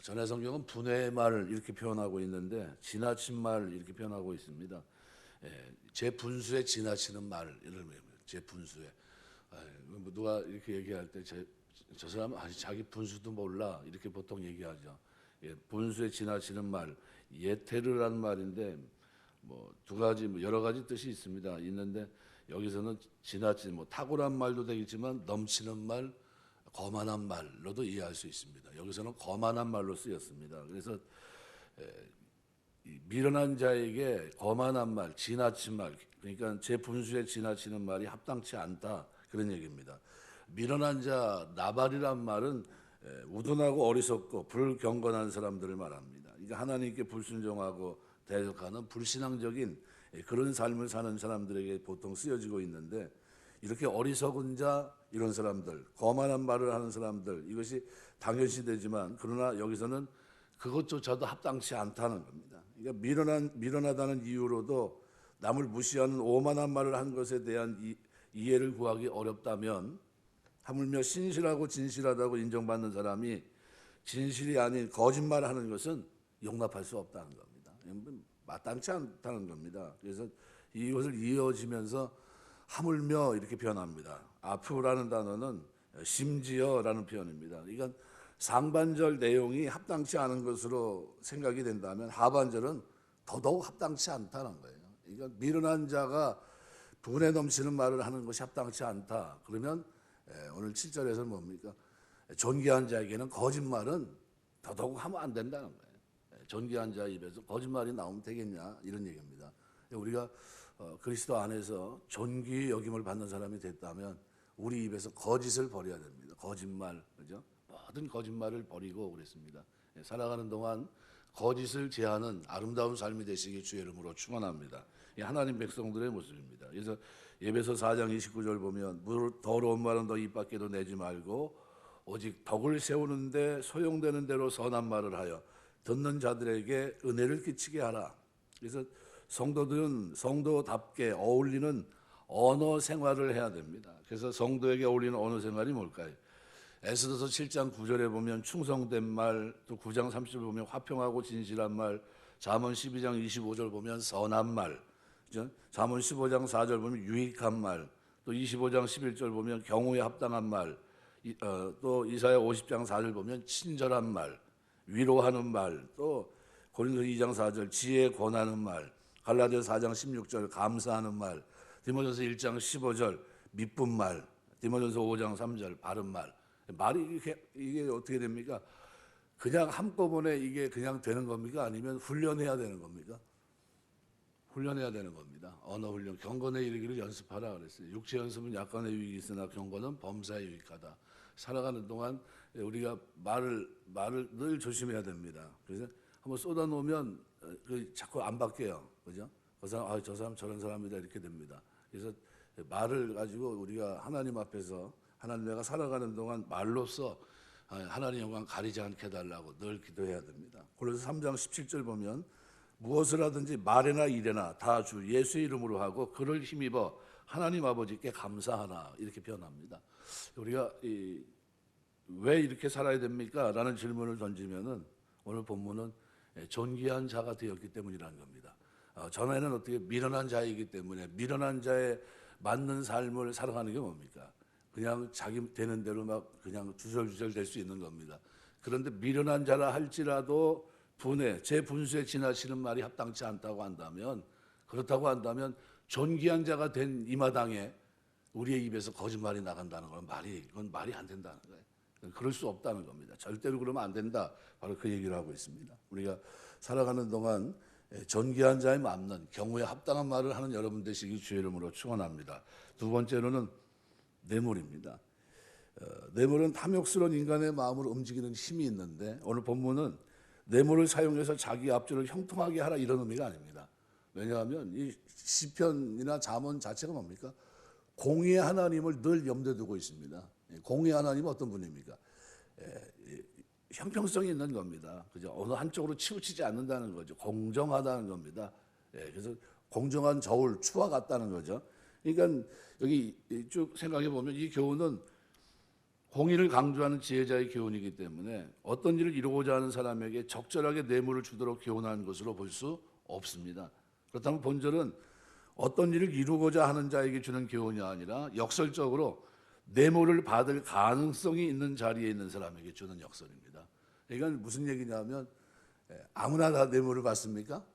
전해 성경은 분해의 말을 이렇게 표현하고 있는데 지나친 말을 이렇게 표현하고 있습니다. 제 분수에 지나치는 말 이런 거예요. 제 분수에 누가 이렇게 얘기할 때 저 사람은 아직 자기 분수도 몰라 이렇게 보통 얘기하죠. 분수에 지나치는 말 예테르라는 말인데 뭐 두 가지 여러 가지 뜻이 있는데 여기서는 지나친 탁월한 말도 되겠지만 넘치는 말, 거만한 말로도 이해할 수 있습니다. 여기서는 거만한 말로 쓰였습니다. 그래서 이 미련한 자에게 거만한 말, 지나친 말, 그러니까 제 분수에 지나치는 말이 합당치 않다 그런 얘기입니다. 미련한 자 나발이란 말은 우둔하고 어리석고 불경건한 사람들을 말합니다. 그러니까 하나님께 불순종하고 대적하는 불신앙적인 그런 삶을 사는 사람들에게 보통 쓰여지고 있는데 이렇게 어리석은 자 이런 사람들, 거만한 말을 하는 사람들 이것이 당연시되지만 그러나 여기서는 그것조차도 합당치 않다는 겁니다. 그러니까 미련하다는 이유로도 남을 무시하는 오만한 말을 한 것에 대한 이해를 구하기 어렵다면 하물며 신실하고 진실하다고 인정받는 사람이 진실이 아닌 거짓말을 하는 것은 용납할 수 없다는 겁니다. 마땅치 않다는 겁니다. 그래서 이것을 이어지면서 하물며 이렇게 표현합니다. 아프라는 단어는 심지어라는 표현입니다. 그러니까 상반절 내용이 합당치 않은 것으로 생각이 된다면 하반절은 더더욱 합당치 않다는 거예요. 그러니까 미련한 자가 분에 넘치는 말을 하는 것이 합당치 않다. 그러면 오늘 7절에서는 뭡니까? 존귀한 자에게는 거짓말은 더더욱 하면 안 된다는 거예요. 존귀한 자 입에서 거짓말이 나오면 되겠냐 이런 얘기입니다. 우리가 그리스도 안에서 존귀 여김을 받는 사람이 됐다면 우리 입에서 거짓을 버려야 됩니다. 거짓말, 그죠? 모든 거짓말을 버리고 그랬습니다. 살아가는 동안 거짓을 제하는 아름다운 삶이 되시기 주의 이름으로 축원합니다. 하나님 백성들의 모습입니다. 그래서 에베소 4장 29절 보면 더러운 말은 너 입 밖에도 내지 말고 오직 덕을 세우는데 소용되는 대로 선한 말을 하여 듣는 자들에게 은혜를 끼치게 하라. 그래서 성도들은 성도답게 어울리는 언어 생활을 해야 됩니다. 그래서 성도에게 어울리는 언어 생활이 뭘까요? 에스더서 7장 9절에 보면 충성된 말, 또 9장 30절 보면 화평하고 진실한 말, 잠언 12장 25절 보면 선한 말, 그죠? 잠언 15장 4절 보면 유익한 말, 또 25장 11절 보면 경우에 합당한 말, 또 이사야 50장 4절 보면 친절한 말, 위로하는 말, 또 고린도 2장 4절 지혜에 권하는 말, 갈라디아 4장 16절 감사하는 말, 디모데전서 1장 15절 미쁜 말, 디모데전서 5장 3절 바른 말. 말이 이게 어떻게 됩니까? 그냥 한꺼번에 이게 그냥 되는 겁니까? 아니면 훈련해야 되는 겁니까? 훈련해야 되는 겁니다. 언어 훈련, 경건에 이르기를 연습하라 그랬어요. 육체 연습은 약간의 유익이 있으나 경건은 범사에 유익하다. 살아가는 동안 우리가 말을 늘 조심해야 됩니다. 그래서 한번 쏟아놓으면 자꾸 안 바뀌어요. 그죠? 그 사람, 저 사람 저런 사람이다 이렇게 됩니다. 그래서 말을 가지고 우리가 하나님 앞에서 하나님 내가 살아가는 동안 말로써 하나님 영광 가리지 않게 해달라고 늘 기도해야 됩니다. 골로새 3장 17절 보면 무엇을 하든지 말이나 일에나 다 주 예수의 이름으로 하고 그를 힘입어 하나님 아버지께 감사하라 이렇게 표현합니다. 우리가 왜 이렇게 살아야 됩니까? 라는 질문을 던지면은 오늘 본문은 존귀한 자가 되었기 때문이라는 겁니다. 전에는 어떻게 미련한 자이기 때문에 미련한 자에 맞는 삶을 살아가는 게 뭡니까? 그냥 자기 되는 대로 막 그냥 주절주절 될 수 있는 겁니다. 그런데 미련한 자라 할지라도 제 분수에 지나치는 말이 합당치 않다고 한다면 그렇다고 한다면 존귀한 자가 된 이 마당에 우리의 입에서 거짓말이 나간다는 건 그건 말이 안 된다는 거예요. 그럴 수 없다는 겁니다. 절대로 그러면 안 된다. 바로 그 얘기를 하고 있습니다. 우리가 살아가는 동안 존귀한 자에 맞는 경우에 합당한 말을 하는 여러분 되시기 주의 이름으로 축원합니다. 두 번째로는 뇌물입니다. 뇌물은 탐욕스러운 인간의 마음을 움직이는 힘이 있는데 오늘 본문은 뇌물을 사용해서 자기 앞줄을 형통하게 하라 이런 의미가 아닙니다. 왜냐하면 이 시편이나 잠언 자체가 뭡니까? 공의의 하나님을 늘 염두에 두고 있습니다. 공의의 하나님은 어떤 분입니까? 형평성이 있는 겁니다. 그죠? 어느 한쪽으로 치우치지 않는다는 거죠. 공정하다는 겁니다. 그래서 공정한 저울, 추와 같다는 거죠. 그러니까 여기 쭉 생각해 보면 이 교훈은 공의를 강조하는 지혜자의 교훈이기 때문에 어떤 일을 이루고자 하는 사람에게 적절하게 뇌물을 주도록 교훈한 것으로 볼 수 없습니다. 그렇다면 본절은 어떤 일을 이루고자 하는 자에게 주는 교훈이 아니라 역설적으로 뇌물을 받을 가능성이 있는 자리에 있는 사람에게 주는 역설입니다. 이건 무슨 얘기냐면 아무나 다 뇌물을 받습니까?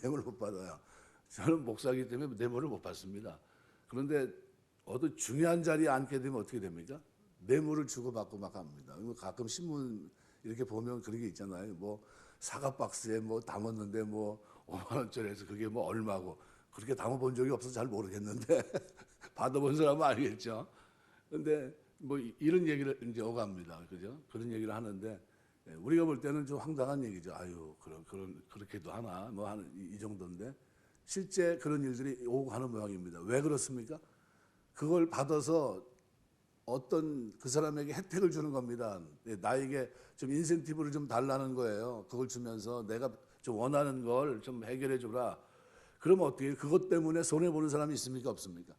뇌물을 못 받아요. 저는 목사이기 때문에 뇌물을 못 받습니다. 그런데 어떤 중요한 자리에 앉게 되면 어떻게 됩니까? 뇌물을 주고받고 막 합니다. 가끔 신문 이렇게 보면 그런 게 있잖아요. 뭐 사과 박스에 뭐 담았는데 뭐 5만 원짜리에서 그게 뭐 얼마고 그렇게 담아본 적이 없어서 잘 모르겠는데 받아본 사람은 알겠죠. 그런데 뭐 이런 얘기를 이제 오갑니다. 그죠? 그런 얘기를 하는데 우리가 볼 때는 좀 황당한 얘기죠. 아유 그렇게도 하나 뭐 하는 이 정도인데 실제 그런 일들이 오고 하는 모양입니다. 왜 그렇습니까? 그걸 받아서 어떤 그 사람에게 혜택을 주는 겁니다. 나에게 좀 인센티브를 좀 달라는 거예요. 그걸 주면서 내가 좀 원하는 걸 좀 해결해 주라. 그러면 어떻게 해요? 그것 때문에 손해보는 사람이 있습니까? 없습니까?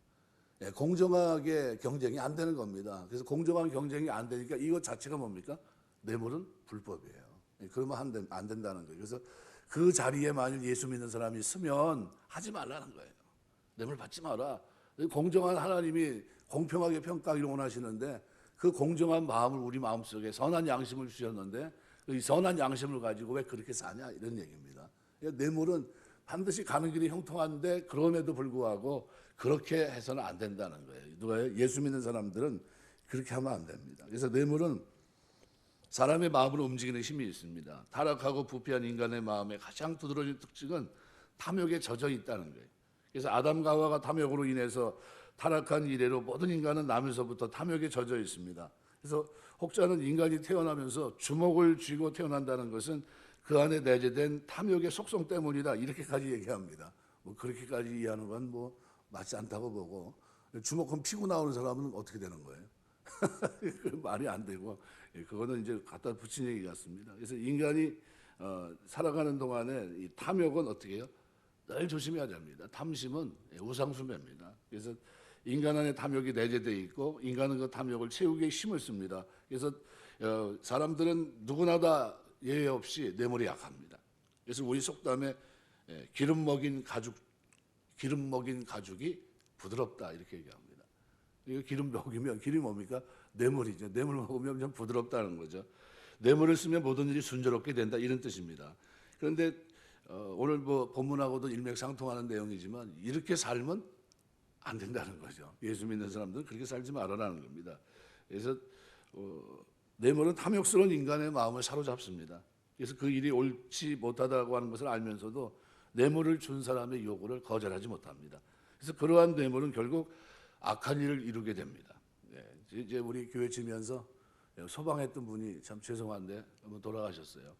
공정하게 경쟁이 안 되는 겁니다. 그래서 공정한 경쟁이 안 되니까 이것 자체가 뭡니까? 뇌물은 불법이에요. 그러면 안 된다는 거예요. 그래서 그 자리에 만일 예수 믿는 사람이 있으면 하지 말라는 거예요. 뇌물 받지 마라. 공정한 하나님이 공평하게 평가하기를 원하시는데 그 공정한 마음을 우리 마음속에 선한 양심을 주셨는데 이 선한 양심을 가지고 왜 그렇게 사냐 이런 얘기입니다. 뇌물은 반드시 가는 길이 형통한데 그럼에도 불구하고 그렇게 해서는 안 된다는 거예요. 누가요? 예수 믿는 사람들은 그렇게 하면 안 됩니다. 그래서 뇌물은 사람의 마음을 움직이는 힘이 있습니다. 타락하고 부패한 인간의 마음의 가장 두드러진 특징은 탐욕에 젖어 있다는 거예요. 그래서 아담과 하와가 탐욕으로 인해서 타락한 이래로 모든 인간은 나면서부터 탐욕에 젖어 있습니다. 그래서 혹자는 인간이 태어나면서 주먹을 쥐고 태어난다는 것은 그 안에 내재된 탐욕의 속성 때문이다. 이렇게까지 얘기합니다. 뭐 그렇게까지 이해하는 건 뭐 맞지 않다고 보고 주먹은 피고 나오는 사람은 어떻게 되는 거예요? 말이 안 되고 그거는 이제 갖다 붙인 얘기 같습니다. 그래서 인간이 살아가는 동안에 이 탐욕은 어떻게 해요? 늘 조심해야 됩니다. 탐심은 우상숭배입니다. 그래서 인간 안에 탐욕이 내재되어 있고 인간은 그 탐욕을 채우기에 힘을 씁니다. 그래서 사람들은 누구나 다 예외 없이 뇌물에 약합니다. 그래서 우리 속담에 기름 먹인 가죽이 부드럽다 이렇게 얘기합니다. 이거 기름 먹이면 기름이 뭡니까? 뇌물이죠. 뇌물 먹으면 좀 부드럽다는 거죠. 뇌물을 쓰면 모든 일이 순조롭게 된다 이런 뜻입니다. 그런데 오늘 뭐 본문하고도 일맥상통하는 내용이지만 이렇게 살면 안 된다는 거죠. 예수 믿는 사람들은 그렇게 살지 말아라는 겁니다. 그래서 뇌물은 탐욕스러운 인간의 마음을 사로잡습니다. 그래서 그 일이 옳지 못하다고 하는 것을 알면서도 뇌물을 준 사람의 요구를 거절하지 못합니다. 그래서 그러한 뇌물은 결국 악한 일을 이루게 됩니다. 이제 우리 교회 지면서 소방했던 분이 참 죄송한데 한번 돌아가셨어요.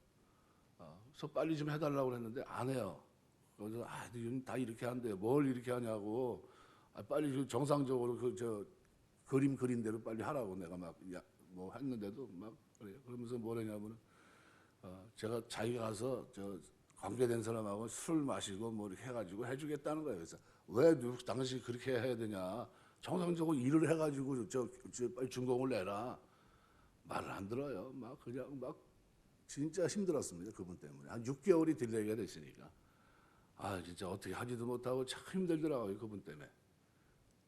그래서 빨리 좀 해달라고 그랬는데 안 해요. 그래서 다 이렇게 한대요. 뭘 이렇게 하냐고. 빨리 정상적으로 그림 그린 대로 빨리 하라고 내가 막 뭐 했는데도 막 그래요. 그러면서 뭐라냐면은 제가 자기가 가서 관계된 사람하고 술 마시고 뭐 이렇게 해가지고 해주겠다는 거예요. 그래서 왜 당신이 그렇게 해야 되냐? 정상적으로 일을 해가지고 빨리 준공을 내라. 말을 안 들어요. 막 그냥 막 진짜 힘들었습니다. 그분 때문에 한 6개월이 딜레이가 됐으니까 진짜 어떻게 하지도 못하고 참 힘들더라고요. 그분 때문에.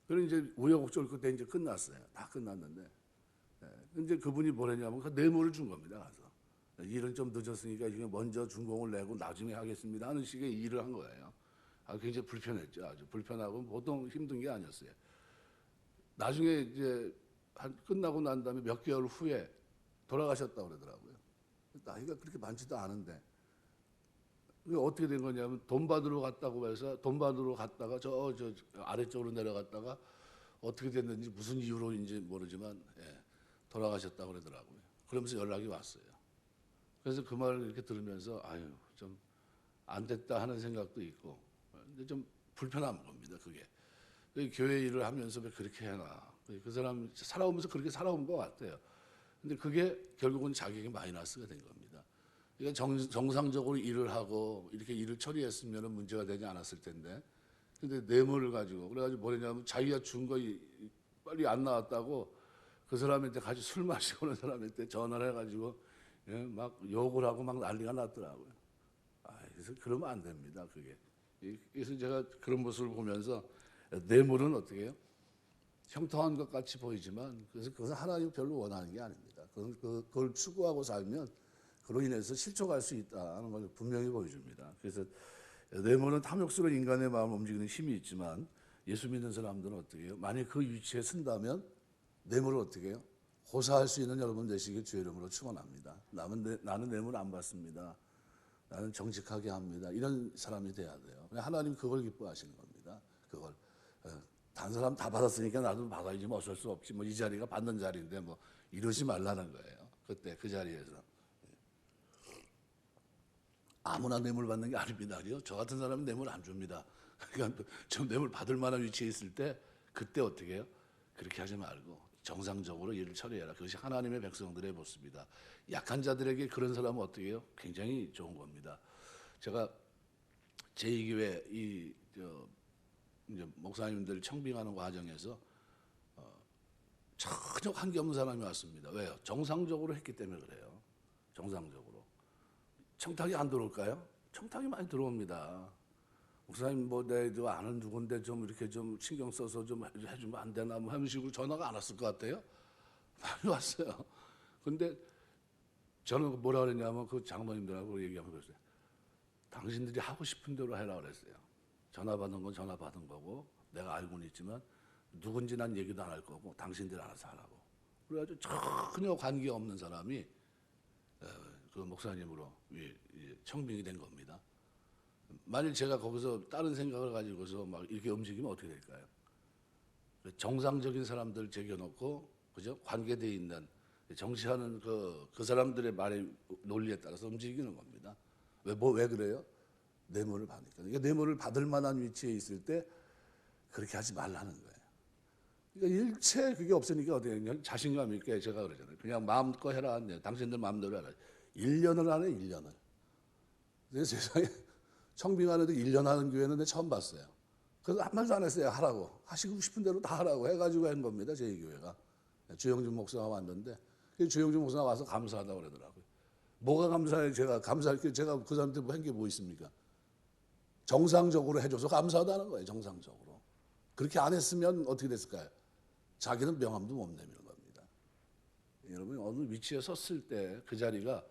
그래서 이제 우여곡절 끝에 이제 끝났어요. 다 끝났는데 이제 그분이 뭐랬냐면 그 뇌물을 준 겁니다. 가서 일은 좀 늦었으니까 지금 먼저 준공을 내고 나중에 하겠습니다 하는 식의 일을 한 거예요. 굉장히 불편했죠. 아주 불편하고 보통 힘든 게 아니었어요. 나중에 이제 끝나고 난 다음에 몇 개월 후에 돌아가셨다고 그러더라고요. 나이가 그렇게 많지도 않은데 어떻게 된 거냐면 돈 받으러 갔다고 해서 돈 받으러 갔다가 저 아래쪽으로 내려갔다가 어떻게 됐는지 무슨 이유로인지 모르지만 돌아가셨다고 그러더라고요. 그러면서 연락이 왔어요. 그래서 그 말을 이렇게 들으면서 좀 안 됐다 하는 생각도 있고 근데 좀 불편한 겁니다. 그게 교회 일을 하면서 왜 그렇게 해나 그 사람 살아오면서 그렇게 살아온 것 같아요. 근데 그게 결국은 자기에게 마이너스가 된 겁니다. 그러니까 정상적으로 일을 하고 이렇게 일을 처리했으면 문제가 되지 않았을 텐데 근데 뇌물을 가지고 그래가지고 뭐냐면 자기가 준 거 빨리 안 나왔다고 그 사람한테 같이 술 마시고 오는 사람한테 전화를 해가지고 막 욕을 하고 막 난리가 났더라고요. 그래서 그러면 안 됩니다. 그게. 그래서 제가 그런 모습을 보면서 뇌물은 어떻게 해요? 형통한 것 같이 보이지만 그것은 하나님 별로 원하는 게 아닙니다. 그걸 추구하고 살면 그로 인해서 실족할 수 있다는 걸 분명히 보여줍니다. 그래서 뇌물은 탐욕스러운 인간의 마음을 움직이는 힘이 있지만 예수 믿는 사람들은 어떻게 해요? 만약 그 위치에 쓴다면 뇌물을 어떻게 해요? 호사할 수 있는 여러분 되시길 주의 이름으로 축원합니다. 나는 뇌물 안 받습니다. 나는 정직하게 합니다. 이런 사람이 돼야 돼요. 하나님 그걸 기뻐하시는 겁니다. 그걸 다른 사람 다 받았으니까 나도 받아야지 뭐 어쩔 수 없지. 뭐 이 자리가 받는 자리인데 뭐 이러지 말라는 거예요. 그때 그 자리에서 아무나 뇌물 받는 게 아닙니다. 저 같은 사람은 뇌물 안 줍니다. 그러니까 좀 뇌물 받을 만한 위치에 있을 때 그때 어떻게 해요? 그렇게 하지 말고 정상적으로 일을 처리해라. 그것이 하나님의 백성들의 모습이다. 약한 자들에게 그런 사람은 어떻게 해요? 굉장히 좋은 겁니다. 제가 제2교회 이제 목사님들 청빙하는 과정에서 전혀 관계없는 사람이 왔습니다. 왜요? 정상적으로 했기 때문에 그래요. 정상적으로. 청탁이 안 들어올까요? 청탁이 많이 들어옵니다. 목사님 내도 아는 누군데 좀 이렇게 좀 신경 써서 좀 해주면 안 되나 뭐 하는 식으로 전화가 안 왔을 것 같아요. 많이 왔어요. 근데 저는 뭐라 그랬냐면 그 장모님들하고 얘기하면 그랬어요. 당신들이 하고 싶은 대로 해라 그랬어요. 전화 받은 건 전화 받은 거고 내가 알고는 있지만 누군지 난 얘기도 안 할 거고 당신들 알아서 하라고. 그래가지고 전혀 관계 없는 사람이 그 목사님으로 청빙이 된 겁니다. 만일 제가 거기서 다른 생각을 가지고서 막 이렇게 움직이면 어떻게 될까요? 정상적인 사람들 제껴놓고 그죠? 관계되어 있는 정치하는 그 사람들의 말의 논리에 따라서 움직이는 겁니다. 왜 그래요? 뇌물을 받으니까. 그러니까 뇌물을 받을 만한 위치에 있을 때 그렇게 하지 말라는 거예요. 그러니까 일체 그게 없으니까 어떻게 그냥 자신감 있게 제가 그러잖아요. 그냥 마음껏 해라. 당신들 마음대로 해라. 1년을 하네, 1년을. 세상에 청빙하는데 1년 하는 교회는 내가 처음 봤어요. 그래서 한 말도 안 했어요. 하라고. 하시고 싶은 대로 다 하라고 해가지고 한 겁니다. 저희 교회가. 주영준 목사가 왔는데 주영준 목사가 와서 감사하다고 그러더라고요. 뭐가 감사해요? 제가 감사할 게 제가 그 사람한테 한 게 뭐 있습니까? 정상적으로 해줘서 감사하다는 거예요. 정상적으로. 그렇게 안 했으면 어떻게 됐을까요? 자기는 명함도 못 내미는 겁니다. 여러분 어느 위치에 섰을 때 그 자리가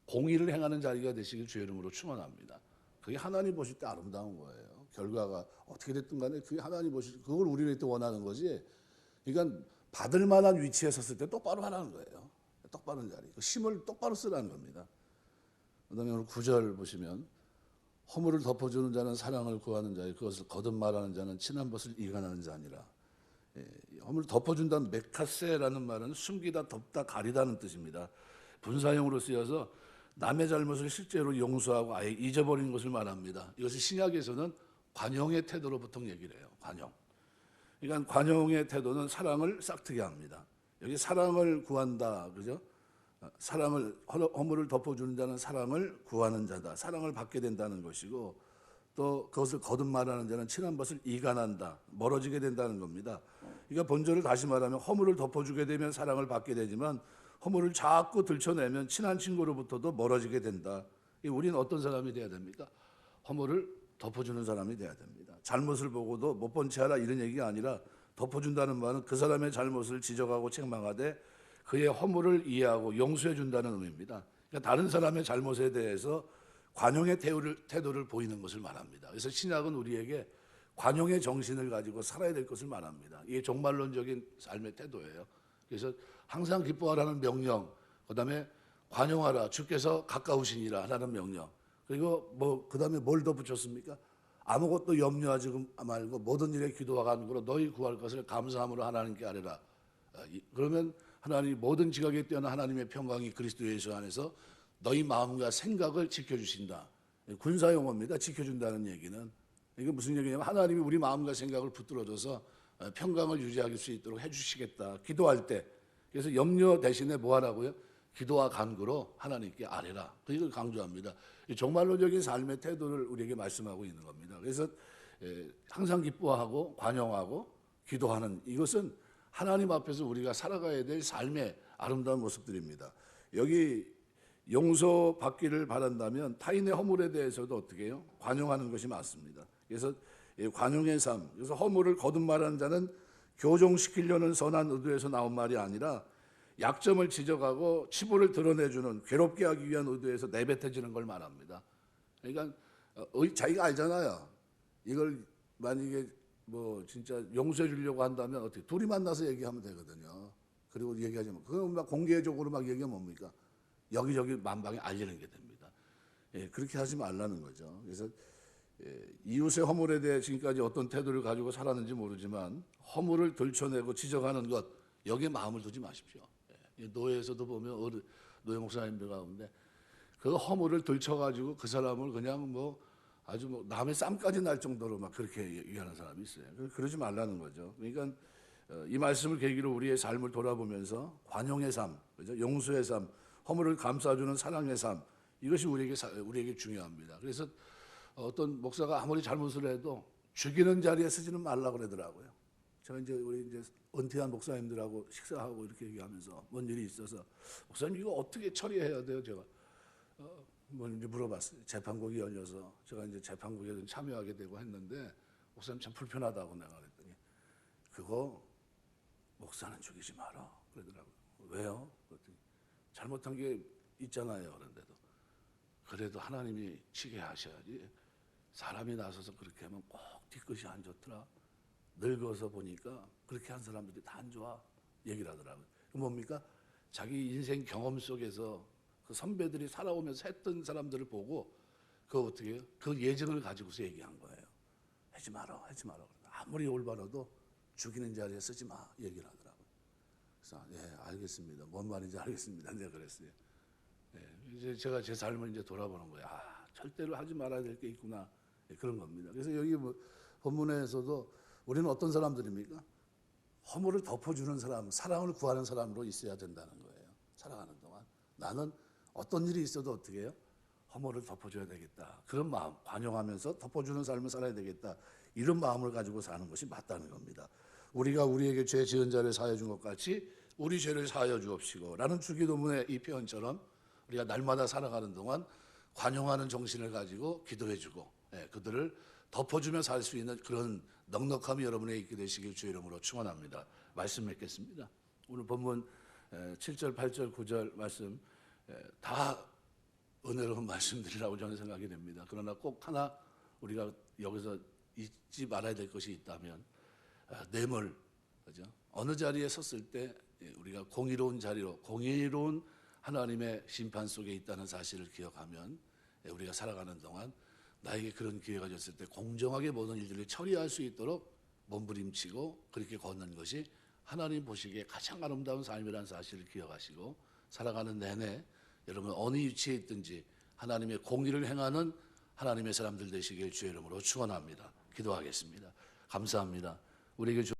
공의를 행하는 자리가 되시길 주의 이름으로 축원합니다. 그게 하나님 보실 때 아름다운 거예요. 결과가 어떻게 됐든 간에 그게 하나님 보실 때 그걸 우리는 또 원하는 거지. 그러니까 받을 만한 위치에 섰을 때 똑바로 하라는 거예요. 똑바른 자리. 힘을 똑바로 쓰라는 겁니다. 그다음에 오늘 9절 보시면 허물을 덮어주는 자는 사랑을 구하는 자요 그것을 거듭 말하는 자는 친한 것을 이간하는 자니라. 허물을 덮어준다는 메카세라는 말은 숨기다, 덮다, 가리다는 뜻입니다. 분사형으로 쓰여서 남의 잘못을 실제로 용서하고 아예 잊어버리는 것을 말합니다. 이것을 신약에서는 관용의 태도로 보통 얘기를 해요. 관용. 그러니까 관용의 태도는 사랑을 싹트게 합니다. 여기 사랑을 구한다, 그죠? 허물을 덮어주는 자는 사랑을 구하는 자다. 사랑을 받게 된다는 것이고 또 그것을 거듭 말하는 자는 친한 것을 이간한다. 멀어지게 된다는 겁니다. 그러니까 본절을 다시 말하면 허물을 덮어주게 되면 사랑을 받게 되지만 허물을 자꾸 들춰내면 친한 친구로부터도 멀어지게 된다. 우리는 어떤 사람이 돼야 됩니까? 허물을 덮어주는 사람이 돼야 됩니다. 잘못을 보고도 못 본 채 하라 이런 얘기가 아니라 덮어준다는 말은 그 사람의 잘못을 지적하고 책망하되 그의 허물을 이해하고 용서해 준다는 의미입니다. 그러니까 다른 사람의 잘못에 대해서 관용의 태도를 보이는 것을 말합니다. 그래서 신약은 우리에게 관용의 정신을 가지고 살아야 될 것을 말합니다. 이게 종말론적인 삶의 태도예요. 그래서 항상 기뻐하라는 명령, 그다음에 관용하라, 주께서 가까우시니라 라는 명령. 그리고 그다음에 뭘 더 붙였습니까? 아무것도 염려하지 말고 모든 일에 기도와 간구로 너희 구할 것을 감사함으로 하나님께 아뢰라. 그러면 하나님 모든 지각에 뛰어난 하나님의 평강이 그리스도 예수 안에서 너희 마음과 생각을 지켜주신다. 군사용어입니다. 지켜준다는 얘기는. 이게 무슨 얘기냐면 하나님이 우리 마음과 생각을 붙들어줘서 평강을 유지할 수 있도록 해주시겠다. 기도할 때. 그래서 염려 대신에 뭐 하라고요? 기도와 간구로 하나님께 아뢰라. 이걸 강조합니다. 종말론적인 삶의 태도를 우리에게 말씀하고 있는 겁니다. 그래서 항상 기뻐하고 관용하고 기도하는 이것은 하나님 앞에서 우리가 살아가야 될 삶의 아름다운 모습들입니다. 여기 용서받기를 바란다면 타인의 허물에 대해서도 어떻게 해요? 관용하는 것이 맞습니다. 그래서 관용의 삶, 그래서 허물을 거듭말하는 자는 교종시키려는 선한 의도에서 나온 말이 아니라 약점을 지적하고 치부를 드러내주는 괴롭게 하기 위한 의도에서 내뱉어지는 걸 말합니다. 그러니까 자기가 알잖아요. 이걸 만약에 뭐 진짜 용서해 주려고 한다면 어떻게 둘이 만나서 얘기하면 되거든요. 그리고 얘기하지 마. 그건 막 공개적으로 막 얘기하면 뭡니까? 여기저기 만방에 알리는 게 됩니다. 예, 그렇게 하지 말라는 거죠. 그래서 이웃의 허물에 대해 지금까지 어떤 태도를 가지고 살았는지 모르지만 허물을 들춰내고 지적하는 것 여기에 마음을 두지 마십시오. 예, 노예에서도 보면 노예 목사님들 가운데 그 허물을 들춰가지고 그 사람을 그냥 뭐 아주 뭐 남의 쌈까지 날 정도로 막 그렇게 얘기하는 사람이 있어요. 그러지 말라는 거죠. 그러니까 이 말씀을 계기로 우리의 삶을 돌아보면서 관용의 삶, 그죠? 용서의 삶, 허물을 감싸주는 사랑의 삶, 이것이 우리에게 중요합니다. 그래서 어떤 목사가 아무리 잘못을 해도 죽이는 자리에 쓰지는 말라고 그러더라고요. 제가 이제 우리 이제 은퇴한 목사님들하고 식사하고 이렇게 얘기하면서 뭔 일이 있어서 목사님 이거 어떻게 처리해야 돼요? 제가 뭐 이제 물어봤어요. 재판국이 열려서 제가 이제 재판국에 참여하게 되고 했는데 목사님 참 불편하다고 내가 그랬더니 그거 목사는 죽이지 마라 그러더라고요. 왜요? 그랬더니 잘못한 게 있잖아요. 그런데도 그래도 하나님이 치게 하셔야지 사람이 나서서 그렇게 하면 꼭 뒤끝이 안 좋더라. 늙어서 보니까 그렇게 한 사람들이 다 안 좋아 얘기를 하더라고요. 그 뭡니까? 자기 인생 경험 속에서 그 선배들이 살아오면서 했던 사람들을 보고 그 어떻게 해요? 그 예증을 가지고서 얘기한 거예요. 하지 마라, 하지 마라. 아무리 올바라도 죽이는 자리에 쓰지 마 얘기를 하더라고요. 그래서 예, 알겠습니다. 뭔 말인지 알겠습니다. 내가 그랬어요. 예, 이제 제가 제 삶을 이제 돌아보는 거예요. 아, 절대로 하지 말아야 될 게 있구나. 예, 그런 겁니다. 그래서 여기 뭐 본문에서도 우리는 어떤 사람들입니까? 허물을 덮어주는 사람, 사랑을 구하는 사람으로 있어야 된다는 거예요. 살아가는 동안 나는 어떤 일이 있어도 어떻게 해요? 허물을 덮어줘야 되겠다. 그런 마음, 관용하면서 덮어주는 삶을 살아야 되겠다. 이런 마음을 가지고 사는 것이 맞다는 겁니다. 우리가 우리에게 죄 지은 자를 사하여 준 것 같이 우리 죄를 사하여 주옵시고 라는 주기도문의 이 표현처럼 우리가 날마다 살아가는 동안 관용하는 정신을 가지고 기도해주고 그들을 덮어주며 살 수 있는 그런 넉넉함이 여러분에게 있게 되시길 주의 이름으로 축원합니다. 말씀 맺겠습니다. 오늘 본문 7절, 8절, 9절 말씀 다 은혜로운 말씀들이라고 저는 생각이 됩니다. 그러나 꼭 하나 우리가 여기서 잊지 말아야 될 것이 있다면 뇌물, 그죠? 어느 자리에 섰을 때 우리가 공의로운 자리로 공의로운 하나님의 심판 속에 있다는 사실을 기억하면 우리가 살아가는 동안 나에게 그런 기회가 줬을 때 공정하게 모든 일들을 처리할 수 있도록 몸부림치고 그렇게 걷는 것이 하나님 보시기에 가장 아름다운 삶이라는 사실을 기억하시고 살아가는 내내 여러분 어느 위치에 있든지 하나님의 공의를 행하는 하나님의 사람들 되시길 주의 이름으로 축원합니다. 기도하겠습니다. 감사합니다. 우리에게